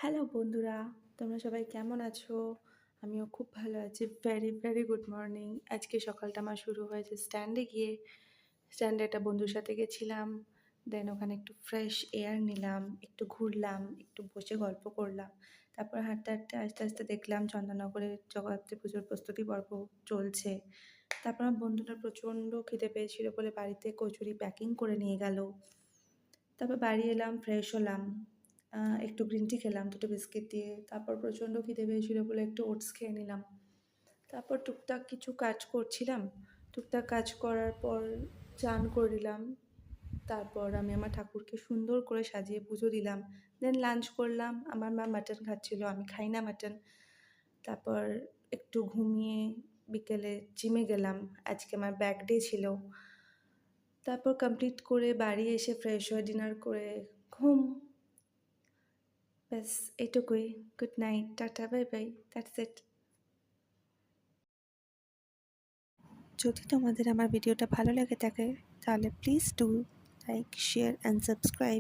Hello বন্ধুরা, তোমরা সবাই কেমন আছো? আমিও খুব ভালো আছি। Very, very good morning. আজকে সকালটা আমার শুরু হয়েছে স্ট্যান্ডে গিয়ে। স্ট্যান্ডে একটা বন্ধুর সাথে গেছিলাম। দেন ওখানে একটু ফ্রেশ এয়ার নিলাম, একটু ঘুরলাম, একটু বসে গল্প করলাম। তারপর হাঁটতে, হাঁটতে আস্তে, আস্তে দেখলাম চন্দননগরে জগদ্ধাত্রী পুজোর প্রস্তুতি পর্ব চলছে। তারপর আমার বন্ধুটার প্রচণ্ড খিদে পেয়েছিল বলে বাড়িতে কচুরি প্যাকিং করে নিয়ে গেল। তারপর বাড়ি এলাম, ফ্রেশ হলাম। একটু গ্রিন টি খেলাম ২ টো বিস্কিট দিয়ে। তারপর প্রচণ্ড খিদে পেয়েছিল বলে একটু ওটস খেয়ে নিলাম। তারপর টুকটাক কিছু কাজ করছিলাম। টুকটাক কাজ করার পর চান করে নিলাম। তারপর আমি আমার ঠাকুরকে সুন্দর করে সাজিয়ে পুজো দিলাম। দেন লাঞ্চ করলাম। আমার মা মাটন খাচ্ছিল, আমি খাই না মাটন। তারপর একটু ঘুমিয়ে বিকেলে জিমে গেলাম। আজকে আমার ব্যাক ডে ছিল। তারপর কমপ্লিট করে বাড়ি এসে ফ্রেশ হয়ে ডিনার করে ঘুম। ব্যাস এটুকুই। Good night, tata, bye bye, that's it. যদি তোমাদের আমার ভিডিওটা ভালো লেগে থাকে তাহলে please do like, share and subscribe.